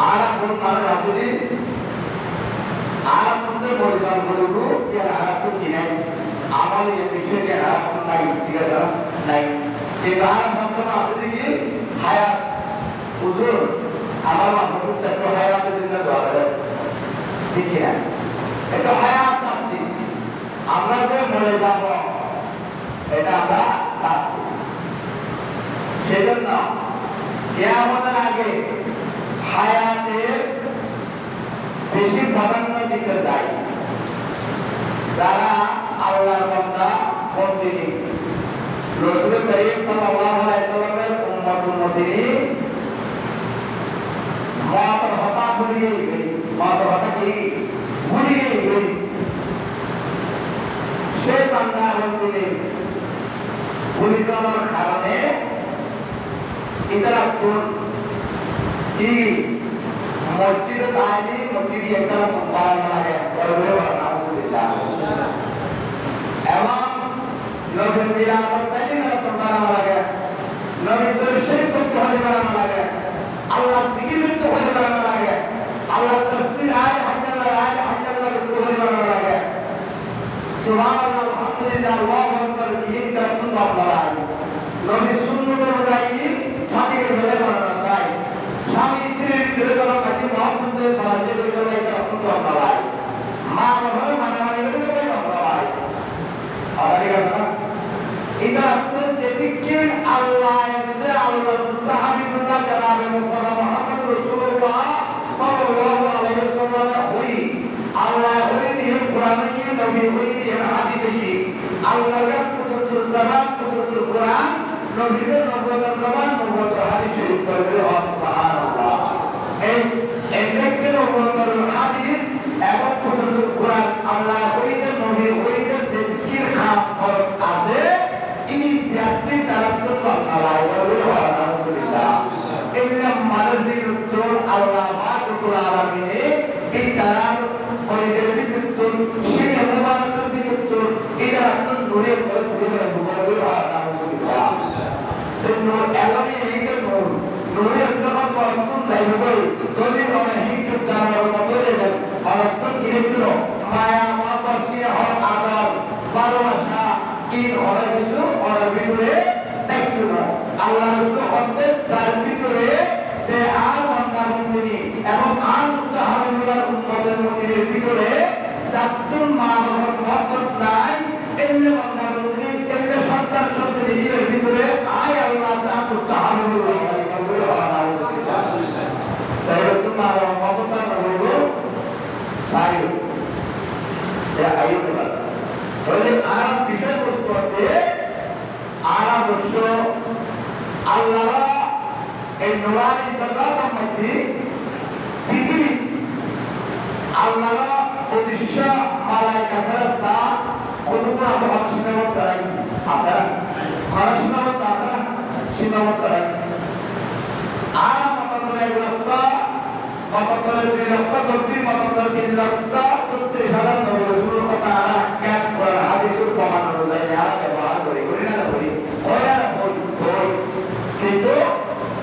আরাকুন মানে রাসূলি আরাকুনকে পরিচালনা করব এর আরাকুন কি নাই আমল এই বিষয়ে এর আরাকুন নাই ঠিক আছে নাই এই আরাকুন সবসময় আসলে কি হায়াত হুজুর আমার মানুষ তো হায়াতের জন্য দোয়া করে ঠিক না এটা হায়াত চাচ্ছি আমরা যে মরে যাব এটা আমরা চাচ্ছি সেজন্য কিয়ামতের আগে হায়াতের বেশি প্রাধান্য দিতে চাই যারা আল্লাহর বান্দা বন্দিনী রাসূল করিম সাল্লাল্লাহু আলাইহি সাল্লামের উম্মত-উম্মতিনী মওতের হতা ভুলে গই মওতের হতা কি ভুলে গই সেই বান্দা বন্দিনী ভুলে যাওয়ার কারণে ইতারাতুন কি মসজিদে তাইলি মসজিদে একটা বানানো লাগে বড় আলহামদুলিল্লাহ এবং নবীর মিলাদ তাইলি না বানানো লাগে নবীর দর্শন করতে হলে বানানো লাগে আল্লাহ জিকির করতে হলে বানানো লাগে আল্লাহ তাসবিহ আল্লাহ করতে হলে বানানো লাগে সুবহানাল্লাহ আলহামদুলিল্লাহ আল্লাহু আকবার এই কারণ বানানো লাগে নবীর সুন্নাত অনুযায়ী ছাতির বেলা বানানো চাই স্বামী স্ত্রীর ভিতরে যারা কাছে মহাপুরুষদের সাহায্য করে এটা অত্যন্ত অপরাধ মা বাবার মানামানি করে এটা অপরাধ এটা আপনার যেদিকে আল্লাহ আল্লাহ মুস্তাহাবিবুল্লাহ জানাবে মুস্তাফা মুহাম্মদ রাসূলুল্লাহ সাল্লাল্লাহু আলাইহি ওয়াসাল্লাম হই আল্লাহ হই দিয়ে কোরআনে নিয়ে নবী হই দিয়ে হাদিসে আল্লাহর কুতুবুল জামান কুতুবুল কোরআন নবীদের নবুয়তের জামান নবুয়তের হাদিস শরীফ করে সুবহানাল্লাহ এই একদিকে নবুয়তের হাদিস এবং কুতুবুল কোরআন আল্লাহ হইদের নবী হইদের যে জিকির খাম ফরজ আছে ইনি ব্যক্তি তারা তো আল্লাহ রাসূলুল্লাহ ইল্লা মানজিল উত্তর আল্লাহ মাকুল আলামিনে এই তারা হইদের বিদ্যুৎ সেই মুবারকের বিদ্যুৎ এটা আপনার নূরে করে তুলে রাসূলুল্লাহ নূর এলামে এইটা নূর নূরের যখন পরস্পর চাইবে যদি মনে হিংসুক জানার মতো দেবেন পরস্পর কিনে দিল মায়া মহাপাশিয়া হল আদর ভালোবাসা এই ঘরের কিছু ঘরের ভিতরে দেখতে নয় আল্লাহ রসুল হতে যার ভিতরে যে আর বান্দা বন্দিনী এবং আর মুস্তাহাবিবুল্লাহ উম্মতের মধ্যে ভিতরে সাবতুল মা বাবার মহব্বত নাই এলে বান্দা বন্দিনী এলে সন্তান সন্তান জীবের ভিতরে আয় আল্লাহ তা মুস্তাহাবিবুল্লাহ তাই রসুল মা বাবার মহব্বত না বলবো সাই যে আইয়ুল্লাহ বলে আর বিষয়বস্তু হতে আদর্শ আল্লাহ এই নুরানি জান্নাতের মধ্যে পৃথিবী আল্লাহ উদ্দেশ্য মালায়েকা ফেরেশতা কতগুলো আছে সীমাবদ্ধ তারাই আছে আর সীমাবদ্ধ আছে সীমাবদ্ধ তারাই আর মততলে লক্ষ্য মততলে লক্ষ্য সত্যি মততলে লক্ষ্য 36000 নবী রাসূলের কথা আর ক্যাপ করা হাদিসের প্রমাণ অনুযায়ী আর ব্যবহার করি না করি হয় না বল কিন্তু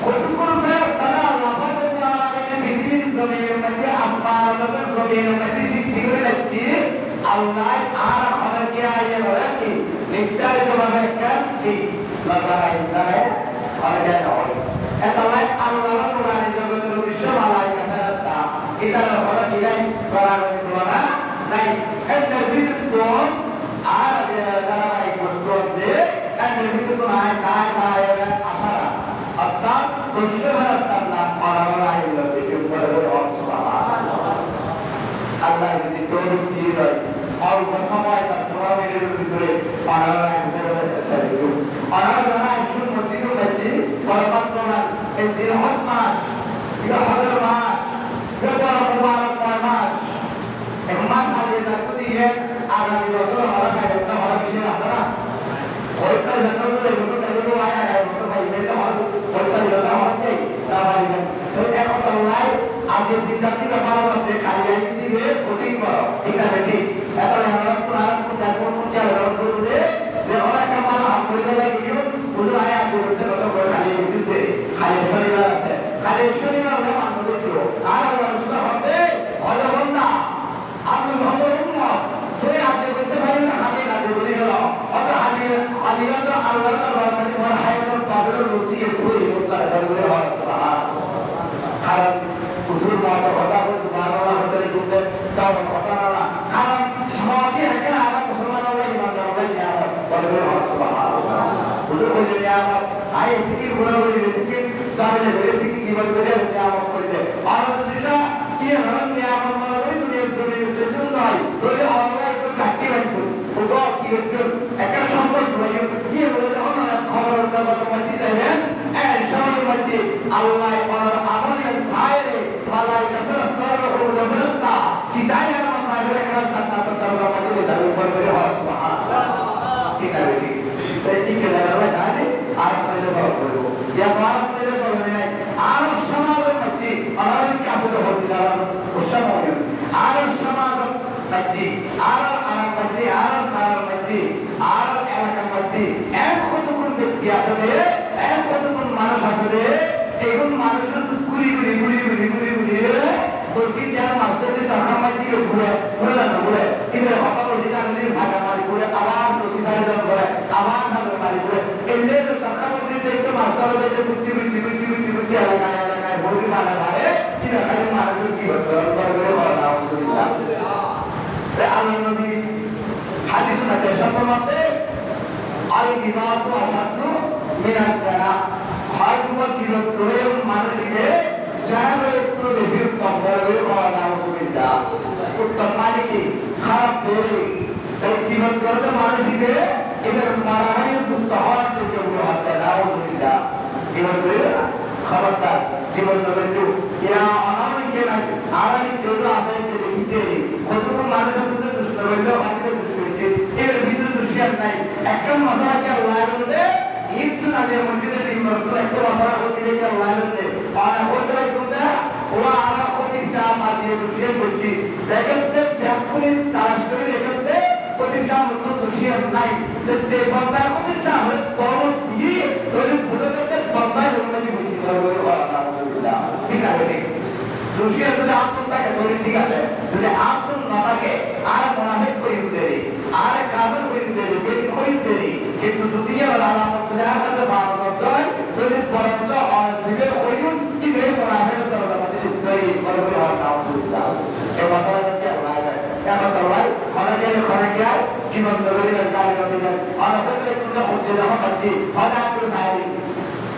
কতগুলো ফেরেশতা আল্লাহ পাকের আলামিনের পৃথিবীর জমিনের মধ্যে আসমানের জমিনের মধ্যে সৃষ্টি করে রাখতে আল্লাহ আর আমাদেরকে আইয়ে বলে কি নির্ধারিতভাবে একটা কি লাগাই যায় আমাদের হয় এটা লাই আল্লাহর কোরআনে জগতের বিশ্ব মালায়েকা ফেরেশতা এটার হলো কি নাই কোরআনের তুলনা নাই এর ভিতরে আর ধারাবাহিক বস্তু যে এর ভিতরে আয় সায় আশারা অর্থাৎ দস্যু ফেরেশতার নাম কোরআনের আয়াতগুলো থেকে পড়ে সুবহানাল্লাহ আল্লাহ যদি তৌফিক দিয়ে দেয় অল্প সময় তার কোরআনের ভিতরে কোরআনের আয়াতগুলো চেষ্টা করুন আর যারা শুন মসজিদে যাচ্ছে পরমাত্মা এই যে মাস এটা হাজার মাস এটা মুবারক মাস এক মাস আগে থাকতে দিয়ে আগামী বছর আমরা একটা বড় বিষয় আছে না ওইটা জানালে বছর কাজে আয়া বছর ভাই এটা ওইটা জানা হচ্ছে না ভাই তো এখন আল্লাহ আজকে চিন্তা থেকে ভালো করতে খালি আই দিবে কোটিং করো ঠিক আছে ঠিক এখন আমরা পুরাণ কোন চালু করতে যে ওরা কামাল আমলে লাগিও পুরো আয়া করতে কত খালি দিতে খালি শনিবার আছে খালি শনিবার আমরা মানতে দিও আর করে নিয়ামত করিলে আর দিশা কি হরম নিয়ামত মানে দুনিয়ার জমির সেজন্য নয় তবে আল্লাহ একটু কাটি রাখতো ওটা কি হচ্ছে একটা সম্পর্ক হয়ে কি বলে আমরা খবর দেওয়ার মধ্যে যাবেন এই সময়ের মধ্যে আল্লাহ আর আমাদের সাইরে মালাইকা সরকার ও ফেরেশতা কি সাইরে আমাদের একটা জান্নাতের দরজা মধ্যে যাবে উপর করে হয় সুবহানাল্লাহ ঠিক আছে ঠিক আছে আমরা জানি আর করে বড় করব ইয়া বারাক করে বলবেন না আর সমাজের মধ্যে আমাদের কাছে তো হতে যাওয়ার উৎসাহ হবে আর সমাজের মধ্যে আর মধ্যে আর মধ্যে আর এলাকার মধ্যে এক কতক্ষণ ব্যক্তি আছে এক কতক্ষণ মানুষ আছে এখন মানুষের গুলি বলকি যার মাস্টারদের সরকার মধ্যে ঘুরে না ঘুরে কিন্তু হঠাৎ সেটা আমাদের ভাগা মারি করে আবার রসি সারে জন করে আবার ভাগা মারি করে এলে তো সরকার মধ্যে দেখতে মাস্টার হয়ে বুদ্ধি এলাকায় ভোট মারা ভাবে কিন্তু খালি মানুষের কি করতে হবে না আল্লাহ নবী হাদিস মতে সর্বমতে আল বিবাদ আসাদু মিনাস জানা খায়তুবা কিলো করে মানুষকে জানা করে একটু বেশি উত্তম করে হওয়া না অসুবিধা উত্তম মানে কি খারাপ ধরে তাই কিলো করতে মানুষকে এদের মারামারি দুষ্ট হওয়ার থেকে হচ্ছে না অসুবিধা কিলো করে খবরদার জীবন জগৎ ইয়া অনামিকে না আরামি যেগুলো আছে দেখিতে কতক্ষণ মানুষের সাথে দুষ্ট হইলেও হাতে দুষ্ট হইছে এর ভিতরে দুষ্টিয়ার নাই একটা মশলাকে আল্লাহ বলতে ঈদ নামে মসজিদে নির্মাণ একটা মশলা হতে রেখে আল্লাহ বলতে আর হতে তোমরা ওরা আরা হতে শাহ মাদিয়ে দুষ্টিয়ার করছি দেখতে ব্যাকুলি তাস করে দেখতে প্রতিষ্ঠা মতো দুষ্টিয়ার নাই যে বান্দা প্রতিষ্ঠা হলে তখন দিয়ে ধরে ভুলে দেখতে বান্দায় জন্মানি বুঝি করে আলহামদুলিল্লাহ ঠিক আছে দুষ্টিয়ার যদি আত্ম থাকে ধরে ঠিক আছে যদি আত্ম না থাকে আর মুনাফিক করে দেরি আর কাফের করে দেরি বেশি করে দেরি কিন্তু যদি আল্লাহ তাআলা কাছে ভালো হয় যদি বরঞ্চ আর দিবে ওইজন কি বে মুনাফিকের দরজা মধ্যে দেরি করে আলহামদুলিল্লাহ এই মশলাটাকে আল্লাহ এখন তো ভাই অনেকে কি বলতে বলি গালি করতে যান আর হতে কোনটা হতে যাওয়া বাকি হয়তো আপনি সাহায্য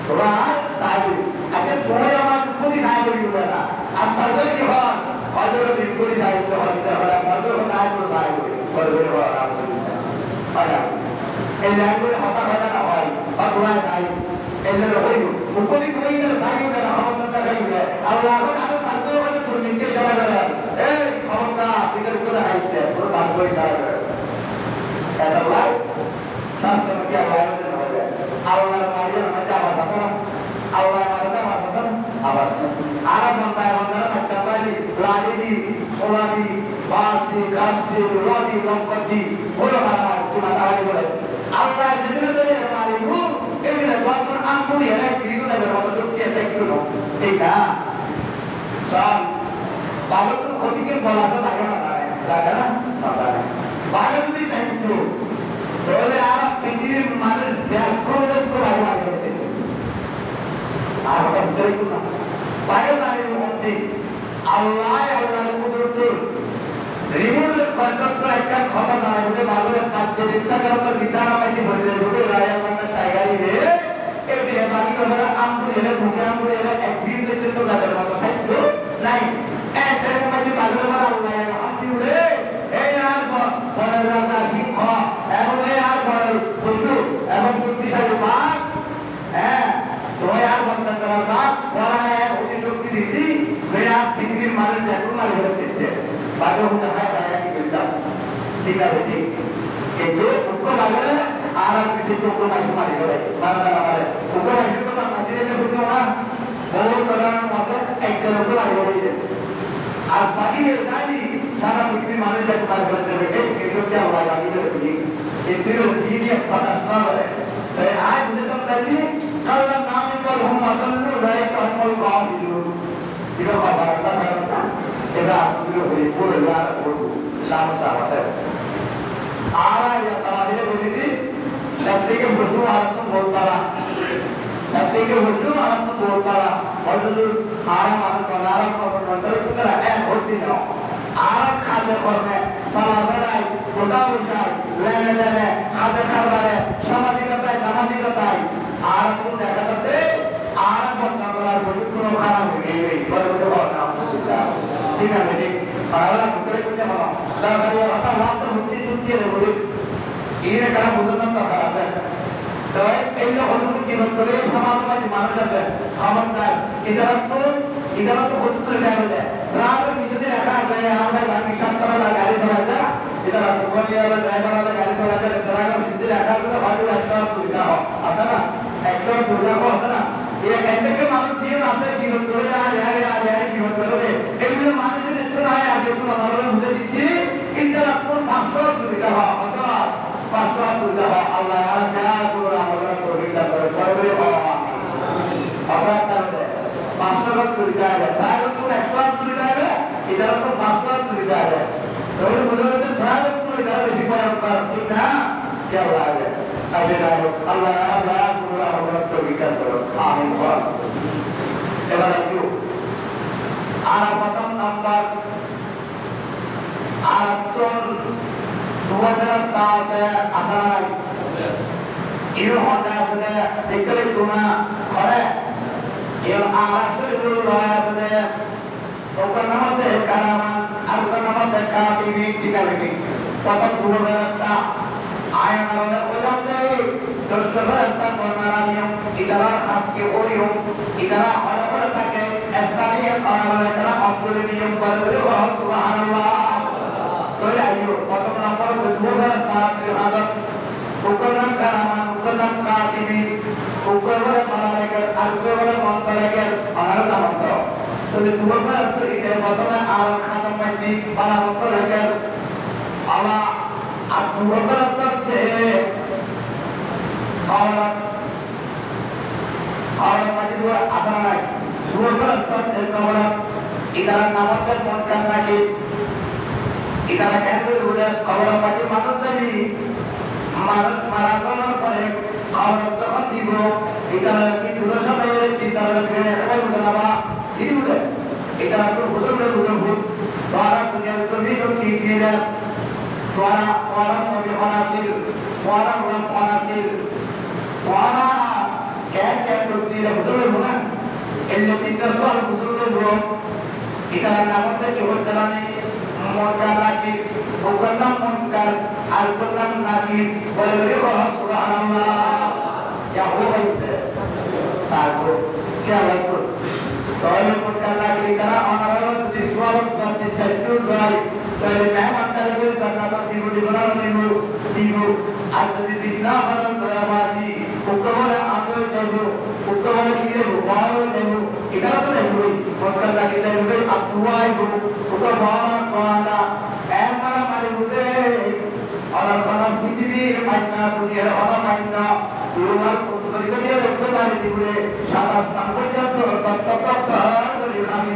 তোরা সাহায্য আচ্ছা তোরা আমার কোন সাহায্য করবে না আর সর্বে কি হয় হয়তো বিলকুল সাহায্য হতে হবে সর্বে হতে আর কোনো সাহায্য করবে না আলহামদুলিল্লাহ আচ্ছা এই ল্যাঙ্গুয়েজ হতা না হয় বা তোরা সাহায্য এগুলো হইল মুখলি কই গেলে সাহায্য করা ক্ষমতা দেখাইবে আল্লাহ আর সর্বে হতে তোর নিকে সারা করে এই ক্ষমতা বিকেল করে আইতে পুরো সর্বে সারা করে এটা লাই শাস্ত্র কি আল্লাহ হবে আল্লাহর মারিয়া মধ্যে আবার আসনা আল্লাহর মারিয়া আসনা আবার আর বান্দারা বাচ্চা পাইলি লালি সোলাদি বাসদি গাছদি লদি লম্পতি বলো মারা কি মাথা হারি বলে আল্লাহ যেদিন ধরে মারিবু এগুলো বাপন আমপুরি এর বিগত এর মতো শক্তি এটা কি না ঠিক না সব বাবা তো ক্ষতিকে বলা তো লাগে না বাইরে যদি থাকতো তাহলে আর পৃথিবীর মানুষ ব্যাখ্যান করে আগে আর দেখো না বাইরে জানেন মধ্যে আল্লাহর কুদরত রিমোট কন্ট্রোল একটা কথা জানাই বলে বাজারে কাটতে রিকশা করতে বিছানা পাইতে ভরে দেয় বলে রায়া মানে টাইগারি রে এই যে বাকি কথা আমপুরি এর মুখে আমপুরি এর একদিন দেখতে তো গাদের মতো সাইড নাই একটা মধ্যে বাজারে মানে আল্লাহ আমতি উড়ে এই আর বড় রাজা সিংহ এবং এই আর বড় পশু এবং শক্তিশালী বাঘ হ্যাঁ তোমরা আর বন্ধন করার বাঘ বড় এক অতি শক্তি দিদি মেরা পৃথিবীর মানুষ দেখুন আর হয়ে দিচ্ছে বাঘের মধ্যে হয় রাজা কি বলতাম ঠিক আছে ঠিক কিন্তু উক্ত বাজারে আর পৃথিবী উক্ত মাসে মারি করে বাংলা আমাদের উক্ত মাসে তো মাঝে রেখে শুনলো না বহু ধরনের মতো একজন উক্ত মারি করে আর বাকি চাইনি সারা পৃথিবীর মানুষ যাতে তার করতে হবে এই কৃষককে আল্লাহ বাকি করে দিই কিন্তু দিয়ে কথা শোনা করে তাই আজ বুঝে তো চাইছি কারণ নাম বল হুম মাতাল্লু রায় কামল কাহিলু যেটা বাবা আল্লাহ তাআলা এটা আসলে হয়ে পড়ে আর পড়বো সমস্যা আছে আর ইয়া সালাদিনে বলিদি সবথেকে বসু আর তো বলতারা সবথেকে বসু আর তো বলতারা হযরত হারা মানুষ আর কবর সুতরাং এক ভর্তি নাও আর খাজে করবে সালাদারাই গোটা বসাই লেনে লেনে খাজে খাবারে সামাজিকতায় আর কোন দেখা যাচ্ছে আর বন্ধ করার বসু কোনো খারাপ ঠিক আছে ঠিক পাগলা ভিতরে কোনে হলো দরকারি কথা রাস্তা মুক্তি সুক্তি রে বলি এর কারণ বুঝানোর দরকার আছে তো এই যে হলুদ কি বলে সমাজবাদী মানুষ আছে খবরদার ইদারা তো হলুদ করে দেওয়া যায় রাত মিশে রাখা যায় আর ভাই আমি শান্তরা গাড়ি চালায় না ইদারা কোনি আর ড্রাইভার আর গাড়ি চালায় না ড্রাইভার মিশে রাখা তো ভালো 100 দুর্গা আছে না 100 দুর্গা আছে না এই এন্ডকে মানুষ জীবন আছে কি করে আর কি করে এগুলো মানুষের নেত্র নাই আগে পুরো ভালো বুঝে দিচ্ছি ইদারা কোন 500 দুর্গা আছে 500 দুর্গা আল্লাহ আর যা করে আমরা প্রতিজ্ঞা করে বাবা আমরা তাহলে 500 দুর্গা আছে তার কোন 100 দুর্গা আছে ইদারা কোন 500 দুর্গা আছে তো বলে যে প্রায় কোন ইদারা বেশি পড়া ঠিক না কি লাগে আল্লাহ আল্লাহ পুরো আমরা প্রতিজ্ঞা করে আমিন বল এবার কি আর প্রথম নাম্বার আর তোর সুবহানাল্লাহ আছে আসারাই ইউ হদা আছে দেখলে তোমরা করে এর আরাসুল্লাহ আছে ওখানে নামতে কারামান আর ওখানে নামতে কাতিবি দিকাবি প্রথম সুবহানাল্লাহ আয়াত আমরা বললাম যে দর্শকরা বর্ণনা নিয়ম ইদারা খাসকে ওরিও ইদারা হরফ থাকে স্থানীয় কারণে তারা অব্দুল নিয়ম বলে সুবহানাল্লাহ তোলে আইও প্রথম নাম্বার দুর্গা স্থানে আদত উপকরণ কারামান উপকরণ কাতিবি উপকরণ মালাকের আলকোবর মন্ত্রকের অনারত মন্ত্র তোলে দুর্গা স্থানে প্রথমে আর খাতম মাইতি পালা মন্ত্রকের আলা আর দুর্গা স্থানে কাওয়ালা মাটি দুয়া আসা নাই দুর্গা স্থানে কাওয়ালা ইদারা নামকের মনকার নাকি ইদারা কেন বলে কাওয়ালা মাটি মানুষ জানি মানুষ মারা যাওয়ার পরে কাওয়ালা যখন দিব ইদারা কি দুটো সময় ইদারা ফিরে একবার বলে বাবা দিদি বলে ইদারা তো বুঝলে বুঝে তারা দুনিয়ার জমি তো কি দিয়ে তারা নবী অনাসিল তারা রব অনাসিল তারা কে প্রতিদিন বুঝলে বলেন এই তিনটা সওয়াল বুঝলে বলেন ইদারা নামতে কি হচ্ছে না মুনকার নাকির ওখানকার মুনকার আর ওখানকার নাকির বলে বলে সুবহানাল্লাহ ইয়া হবে সারো क्या লাগবে তাহলে মুনকার নাকির তারা অনারাল যদি সওয়াল করতে চাইতো যায় তাহলে মেহমানদারকে জান্নাত দিব আর যদি দিনা হরম দয়াবাজি উকবরে আদর দেব উকবরে কি দেব বারো দেব এটা তো দেব মুনকার নাকির দেব আতুয়াই উকবরা কোয়ালা এমারা মানে বুঝে আর কোন পৃথিবীর মাইনা দুনিয়ার হওয়া মাইনা তোমার শরীরে দিয়ে রক্ত পানি দিবে সারা স্থান পর্যন্ত তত্ত্ব করে আমি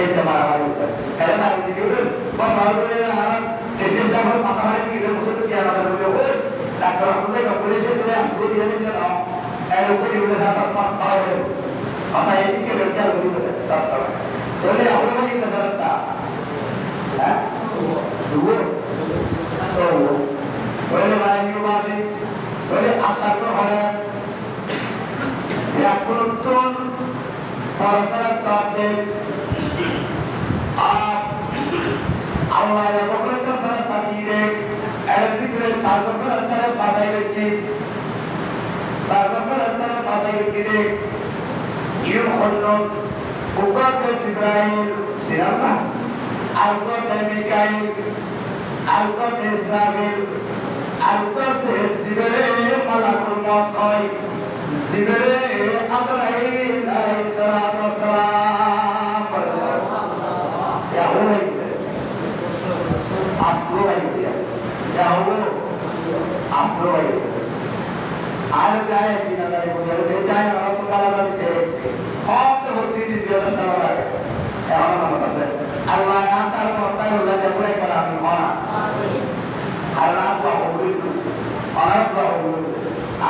এটা মারা হচ্ছে এটা না দিদি বস ভালো আর যেসে সব মাথা মারি কি বলতে কি আর বলে ডাক্তার বলে পুলিশে চলে আসবে দিয়ে দিন না এর উপরে উঠে সারা স্থান পাওয়া যাবে মাথা এদিকে বেচার করে তাছাড়া বলে আমরা কি রাস্তা হ্যাঁ দুটো তো বলে মাইনি বাজে বলে আশা তো হয় ya kuntum farataate Allah ya bokle to farataate এর ভিতরে সার্বফল আন্তরে বাজাই রেখে সার্বফল আন্তরে বাজাই রেখে ইউম হলো উকাতে জিব্রাইল সিরামা আলকোতে মিকাইল আলকোতে ইসরাফিল আলকোতে জিবরিল মালাকুল মউত হয় জিবরিল আজরাইল আলাইহিস সালাতু ওয়াস সালাম क्या हो रही है आप रो रही है क्या हो आप रो रही है आज जाए बिना जाए मुझे ले जाए और तो काला देते बहुत तो होती थी जो सवाल है क्या होना मतलब अल्लाह यहाँ तार करता है अल्लाह जब पूरा करा नहीं होना अल्लाह को होगी अल्लाह को होगी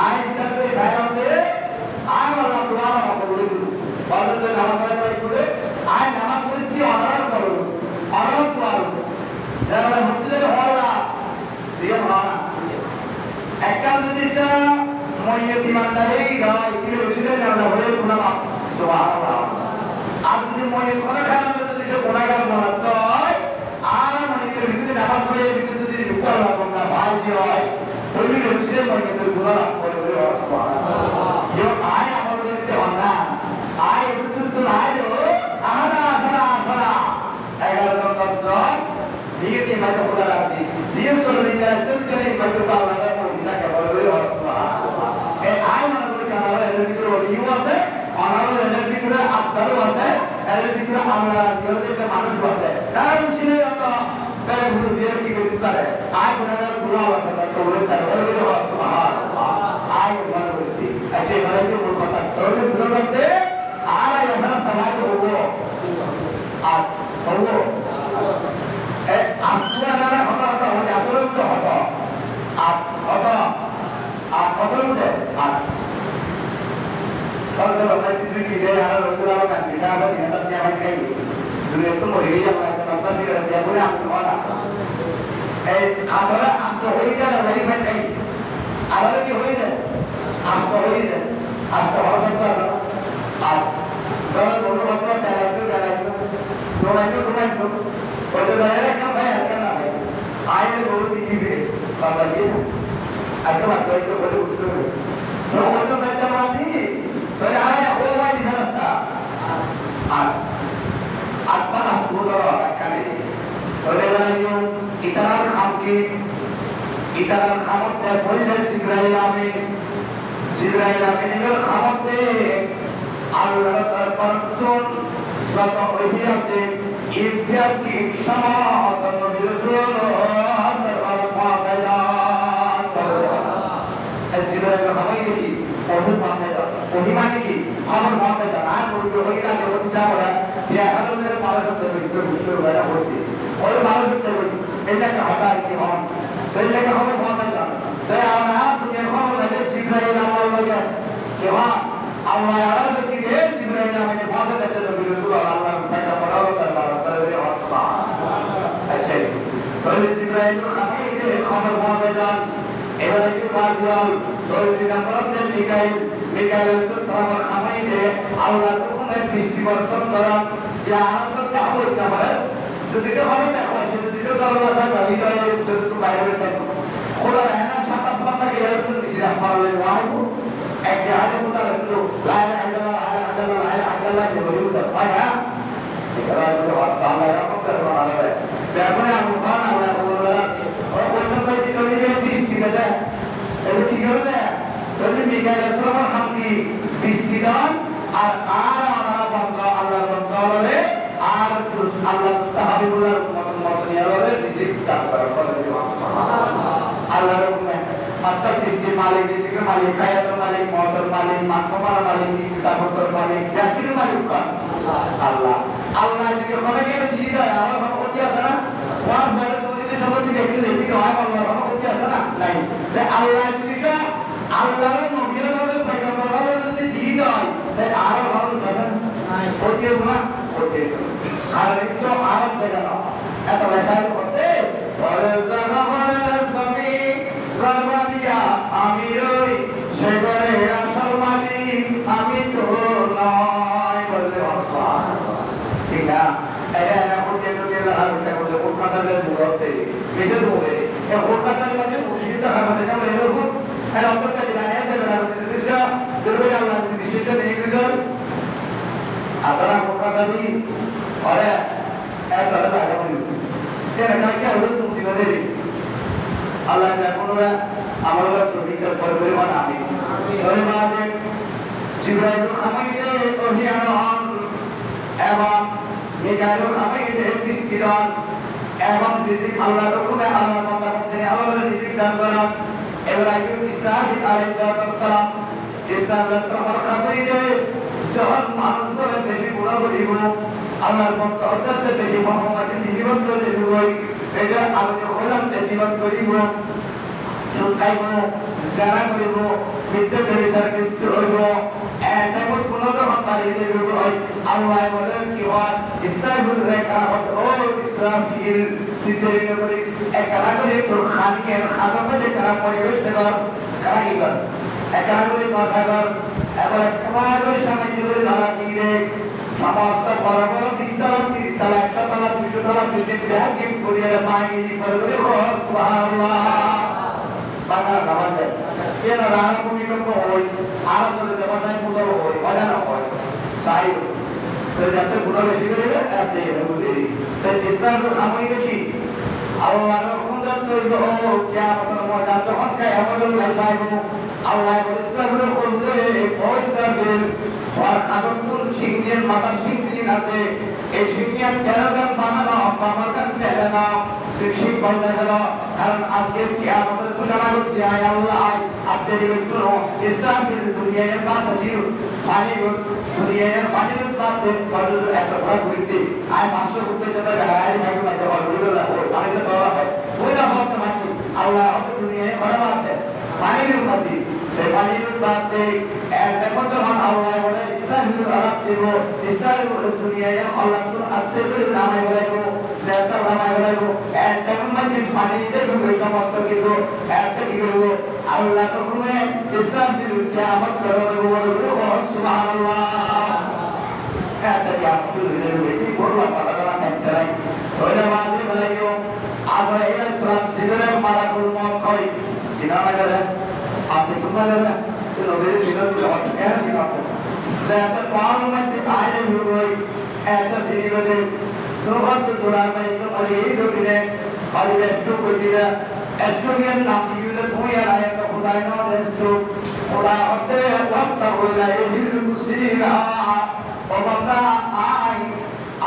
आज सब के सायरों से आज अल्लाह तुम्हारा होगी और तो नमाज पढ़ाई करे आज नमाज पढ़ी की अल्लाह करो अल्लाह को आलो जब होते हैं होला ये होला একাল দিটা ময়িত ইমানদারি গায় কি রসুলের জানা হলে পুরা সুবহানাল্লাহ যদি মনে করে খারাপ যদি সে গুণাগার বলাতে হয় আর মনে করে ভিতরে নামাজ পড়ে ভিতরে যদি রূপা লাভ না ভাই দিয়ে হয় তাহলে সে মনে করে গুণা লাভ করে বলে আয় আমার বলতে হন না আয় তো নাই আহারা আসরা আসরা 11 জন 10 জন জিগি মাঝে বলা রাখছি জিগি চলে গেলে চলে মাঝে আল্লাহ তাকে বলে এই আয় মনে করে কানালা এর ভিতরে ওলিও আছে অনারো এর ভিতরে আত্মারও আছে এর ভিতরে আল্লাহ দিয়েছে একটা মানুষ আছে তারা মুসলিম অত তারা গুলো দিয়ে কি করতে পারে আয় গুনার গুলো আছে তো বলে তারা বলে সুবহানাল্লাহ আয় মনে করছি আচ্ছা এবারে কি বলবো কথা তাহলে বুঝা যাচ্ছে আর আমরা সমাজ হবো আর হবো এই আত্মারা কথা হচ্ছে আসলে তো হতো আর হতো আর কত উঠে আর সরকার আপনার কিছু কি দেয় আর লোকের আমার কাছে না আমার দিনে তার আমার খাই দুনিয়া তো মরে গিয়ে আমার একটা বাবা দিয়ে দেয়া বলে আমি বলা এই আমরা আস্তে হয়ে যায় লাইফ টাই আর কি হয়ে যায় আস্তে হয়ে যায় আস্তে হওয়ার কথা আর ধরো বড় কথা চালাইতো ওই যে বাইরে কেন ভাই আর কেন ভাই আইলে বড় দিবে বাবা দিয়ে আজকে বাদ করে বলে উঠতে হবে তো ওই তো বেটা মাটি তো আরে ও ভাই দিন রাস্তা আর আত্মা পুরো কানে বলে বলে ইতার খামকে ইতার খামতে বললে জিব্রাইল আমিনের খামতে আল্লাহ তার পরতন যত ওহি আছে ইফিয়া কি সমাত নবী রাসূলুল্লাহ তার ফাসাদা জিব্রাইল হামাই কি ওহি ফাসাদা ওহি মানে কি আমার ফাসাদা আর বলতে ওই না যে ওটা বলা যে আমাদের পাওয়ার করতে হবে বুঝতে হবে বলতে ওই ভালো করতে হবে এটা একটা হাতার কি হন বললে কি হবে ফাসাদা তাই আমরা দুনিয়ার খবর লাগে জিব্রাইল আমার বলে কি হ্যাঁ আল্লাহ আলাদা কি রে জিব্রাইল আমাকে ফাসাদা করতে নবী রাসূলুল্লাহ আল্লাহ তাআলা বলাও তার বলে আচ্ছা তাহলে জিব্রাইল হামাই যে খবর ফাসাদা এবারে কি বাদিয়াল তোর নম্বরতে মিকাইল তো সালাম আমাইতে আল্লাহ তখন বৃষ্টি বর্ষণ করা যে আনন্দ তাহলে না যদি তো হবে না যদি তো দরওয়াজা বাড়ি যায় তো বাইরে থাকো খোলা রায়না সাত আসমান থেকে এর তো দিশি আসমান লাগে ওয়াও এক জাহাজে মুতা রাখলো লা ইলাহা ইল্লাল্লাহ লা ইলাহা ইল্লাল্লাহ যে বলি তো হয় না এরা তো আল্লাহ রাখো করে বানাবে ব্যাপারে আমরা বানাবো বলরা ওই পর্যন্ত যে তৈরি বৃষ্টি দেয় এটা কি করবে যদি মিকাইল আসলামের হামকি বৃষ্টি দান আর আনারা বান্দা আল্লাহর বান্দা বলে আর আল্লাহ তাহাবিবুল্লাহর মত নিয়ে বলে রিজিক দান করে সুবহানাল্লাহ আল্লাহর হুকুমে মাত্র বৃষ্টির মালিক রিজিকের মালিক খায়াতের মালিক মতের মালিক মানসমার মালিক কিতাবতের মালিক জাতির মালিক আল্লাহ আল্লাহ যদি বলে কি ঠিক আছে আমার কোনো ক্ষতি আছে না ওয়ার বলে তুমি যদি সবাই দেখলে লিখিত হয় আল্লাহর কোনো ক্ষতি আছে না নাই তাই আল্লাহ যদি আল্লাহর নবীর বলে পয়গম্বর বলে যদি ঠিক হয় তাই আরো ভালো শাসন নাই ক্ষতি না ক্ষতি আর একটু আরো ছেড়ে না এত বেশাই করতে বলে জানামানের স্বামী করবা দিয়া আমি রই সে করে আসল মালিক আমি তো নয় বলতে ঠিক না এটা এখন যে তো আর একটা বলে কলকাতার মুখতে বেশি বলে এই কলকাতার মানে উচিত হবে না এরকম আর অন্তত জানা আছে না দিশা দুর্বে আল্লাহ বিশেষ নেই গেল আসলে কলকাতারি আরে এক আলাদা আগে তেরা কাকে হলো তুমি বলে আল্লাহ কোনরা আমরা তৌফিকের পরে মানে আমি ধরে মাঝে জিব্রাইল খামাইতে ওহিয়ান এবং মিকাইল খামাইতে বৃষ্টিদান এবং রিজিক আল্লাহর হুকুমে আল্লাহর বান্দার মধ্যে আল্লাহর রিজিক দান করা ইব্রাহিম ইসরাফিল আলাইহিস সালাম ইসলামের কাছে যখন মানুষ বলে বেশি বুড়া বলিব আল্লাহর ভক্ত অর্থাৎ বেশি মোহাম্মদের জীবন করে দিবই এটা আমি হলাম যে জীবন করিব সুখাইব জানা করিব মৃত্যু পরিচার মৃত্যু হইব এমন কোনো যখন বাড়িতে হয় আল্লাহ বলেন কি হয় ইসরাফিল রেখা ও ইসরাফিল তুই দেরি করে একারা করে তোর খানকে খানকে যে কারা পরিবেশ কারা কি কর একারা করে কথা কর এবার তোমাদের সামনে করে ধরা দিয়ে সমস্ত বড় ini berdoa subhanallah. Bagaimana namanya? Ia adalah kami kembali. Aras sudah dapat saya pusat kembali. Bagaimana kembali? Saya terjatuh guna bersih kerja. Ada yang berdiri. Dan Islam bersama ini. Allah berkunjung ke क्या मतलब मौजूद तो हम क्या हमारे लिए side में Allah Islam berkunjung oh Islam और खादम पुर सिंगियन माता सिंगियन आसे এই সিনিয়র তেরোগান বানানো বামাগান তেরোনা কৃষি বন্ধ হলো কারণ আজকে কিয়ামতের ঘোষণা করছে আয় আল্লাহ আপনার বিরুদ্ধে ইসলামের দুনিয়ার বাদ দিও পানি দুনিয়ার পানির বাদ বড় এত বড় বৃদ্ধি আয় 500 রুপয়ে যেটা গায় ভাই ভাই বড় না ওই পানিতে দেওয়া হয় ওইটা হতে মাটি আল্লাহ হতে দুনিয়ায় বড় বাদ পানির মধ্যে এই পানির বাদ এখন যখন আল্লাহ বলে ইসলামের আলাপ দেব ইসলামের দুনিয়ায় আল্লাহ আস্তে করে নামাই গেলাইবো জেতা নামাই গেলাইবো তেমন মাঝে পানি দিতে হবে সমস্ত কিছু এত কি করবো আল্লাহ হুকুমে ইসলাম বিরুদ্ধে আমার করবো বলবো সুবহানাল্লাহ এত কি আপসুল বেশি বললাম পালাগালা কাঞ্চারাই তোলা মাঝে বলাইও আজরাইল ইসলাম জিবরে মালাকুল মউত হয় জিনানা গেলে আপনি তোমরা গেলে নবীর সিরাত হট এর সিরাত জেতা পাওয়ার মধ্যে আইলে হই এত সিরিবদে নবত দুরামে তো এই দুদিনে পরিবেশটো কইরা এস্টোরিয়ান নাম দিলে বইয়া আয়া তো খুদাই না দেশটো ওলা হতে ওয়াক্তা হইলা এই মুসিরা ওবাদা আই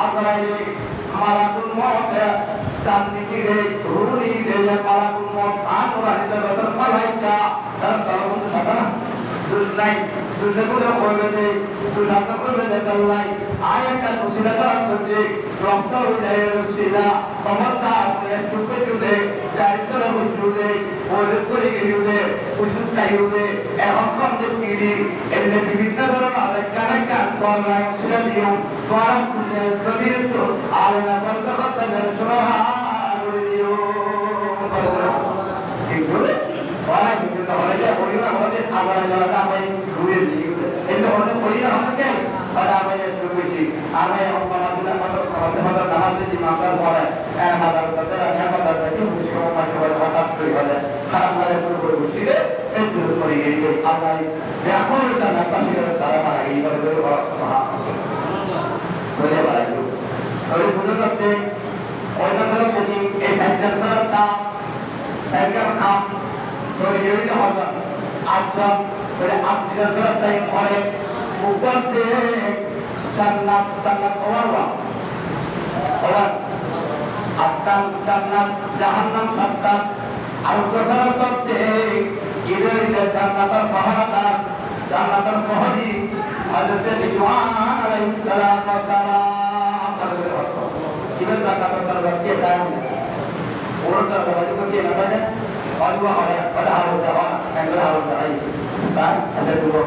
আজরাইল মালাকুল মউত চাঁদনি রে রুনি রে মালাকুল মউত আনরানি জগতের মালাইকা তারা তরফ শাসনা দুশনাই দুশগুলো কইবে দুশাত কইবে আল্লাহ আয়াত মুসিলাত করতে রক্ত হইলে রসিলা অমরতা চুপে চুপে চারিত্র বুঝুলে ওরে করে গিয়ে উজুত কাইউলে এখন কম দেখি এমনি বিভিন্ন ধরনের আলোচনা কান করার মুসিলা দিও তোরা কুনে জমির তো আলেনা বরকত দর্শনা করে দিও ঠিক বলে ওরা কিন্তু তাহলে যে পরিবার আমাদের আলাদা আলাদা আমি ঘুরে দিই এই তো আমাদের পরিবার আমাকে আর আমি একটু বুঝি আমি আমাদের আমাদের নামাজে যে নামাজ পড়ে আমাদের কথা আমাদের দেখি খুশি হওয়া মানে হঠাৎ করে বলে খারাপ লাগে পুরো করে বুঝি একটু করে গিয়ে আল্লাহ এখন এটা না পাশে তারা মারা গিয়ে বলে বলে বাড়াইলো ওই বুঝে করতে ওইটা ধরো যদি এই সাইকেল রাস্তা সাইকেল খাম করে এলে হবে আচ্ছা করে আপনার রাস্তায় পড়ে উপরতে জান্নাত জান্নাত ওয়ারওয়া ওয়ার আত্তাম জান্নাত জাহান্নাম সাত্তাম আর দোসরা করতে ইরে জান্নাতের পাহাড়দার জান্নাতের পাহাড়ি হযরত রিদওয়ান আলাইহিস সালাম ওয়া সালাম ইরে জান্নাতের দরজা দাম ওর দরজা করতে না থাকে অল্প হয় বড় হাওয়া হয় এঙ্গল হাওয়া হয় স্যার এটা দুটো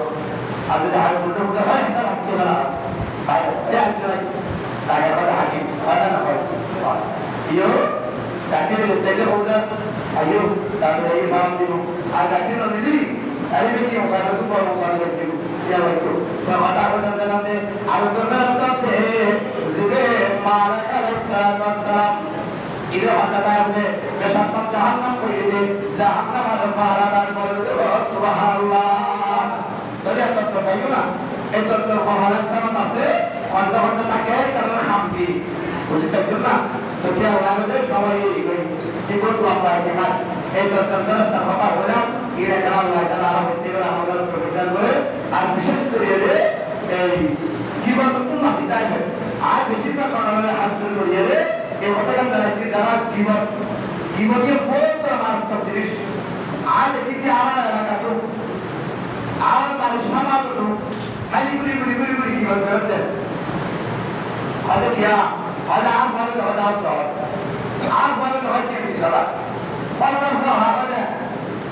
আজ হাওয়া উল্টো উল্টো হয় এটা কি বলা তাই তাই বড় হাকিম বড় না হয় ইয়ো তাকে তেলে হোগা আয়ো তাহলে এই সালাম দিব আর তাকে না দিলি আরে কি হবে না তো বড় বড় দিব ইয়া হয়তো তো কথা বলতে জানতে আর তো রাস্তাতে জিবে মালাকা সালাম ইরে হতাটা আপনি বেশাত্মক জাহান্নাম করিয়ে দে জাহান্নাম আর পাহারাদার বলে দেব সুবহানাল্লাহ তাহলে তত্ত্ব পাইও না এই তত্ত্ব মহারাস্তানত আছে অন্ত অন্ত থাকে কারণ খামতি বুঝতে পারছো না তো কি আমাদের সবাই কি করবো আমরা এখানে এই তত্ত্ব রাস্তা কথা হলাম ইরে জানাল না জানা হতে পারে আমাদের প্রতিকার করে আর বিশেষ করে এই জীবন তো মাসি তাই আর বেশিরভাগ কথা হলে হাত করিয়ে দে এই কথাটা জানাচ্ছি যারা জীবনে বহুত মারাত্মক জিনিস আজ কিন্তু আমার এলাকা তো আমার তার সমাজ তো খালি গুলি গুলি গুলি গুলি কি করতে হচ্ছে হয়তো কিয়া হয়তো আর বলে তো হয়তো শহর আর বলে তো হচ্ছে কি সারা ফলাফল হওয়া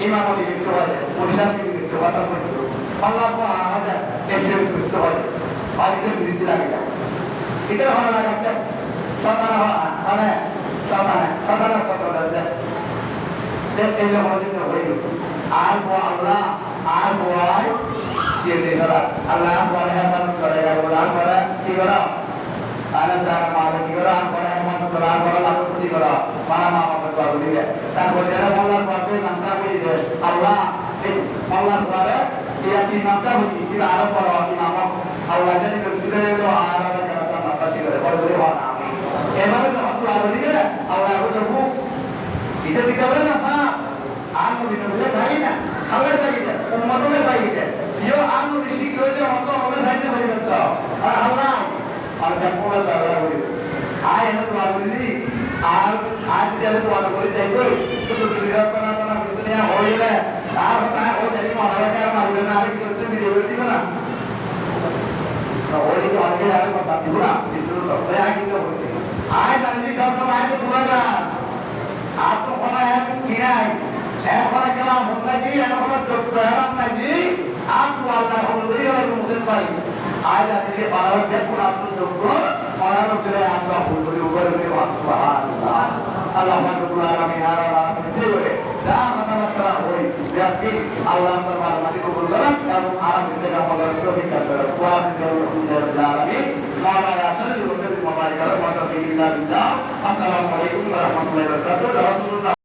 ইমামতি মৃত্যু হয় পরিষদ মৃত্যু কথা মৃত্যু ফলাফল হওয়া এসে মৃত্যু হয় বাড়িতে বিরুদ্ধে লাগে যায় এটা ভালো লাগাচ্ছে সন্তান মানে সন্তান দেখলে মনে হইল আর আল্লাহ আর বয় সে দেহরা আল্লাহ বলে হেফাজত করে আর বলে কি করা তাহলে যারা মালে কি করা আর বলে হেফাজত করা করা লাভ ক্ষতি করা মারা মা বাবার দোয়া দিবে তারপর যারা বলার পরে নামটা হয়েছে আল্লাহ এই বলার পরে এই আপনি নামটা হয়েছি কিন্তু আরো বড় আপনি নামক আল্লাহ জানি করে এলো আর নামটা শিখে বড় করে হওয়া না এভাবে তো হতো আরো দিকে আল্লাহ তো বুক এটা দিকে বলে না সাপ আর নবী বলে চাই না আল্লাহ চাই না উম্মত বলে চাই না ইও আর নবী শিখ হইলে অত বলে চাই না বলে তো আর আল্লাহ আর দেখো দাদা বলি আয় না তো আর বলি আর আজ যেন তো আর বলি যাই কই তো সুবিধা করা না দুনিয়া হইলে আর তার ও জানি মারা গেল মারবে না আর কি করতে দিবে দিবে না তো ওই তো আগে আর কথা দিব না কিন্তু তো আগে তো হচ্ছে আয় জানি সব সময় তো পুরা आप तो होना है किया है होना कलाम होना जी है होना तो प्रेरणा नहीं जी आप तो अल्लाह को नहीं है मुस्लिम भाई आज आने के बाद जब पूरा आप तो को और आप से आपका बोल ऊपर से सुभान अल्लाह रब्बुल आलमीन आला देवे जा मतलब होई जबकि अल्लाह दरबार मालिक को बोल करा और आप इनके का मगर तो भी कर रहा कुरान के रब्बुल आलमीन मौला रसूल वसल्लम मुबारक और मौला बिल्लाह अस्सलाम वालेकुम व रहमतुल्लाहि व बरकातहू।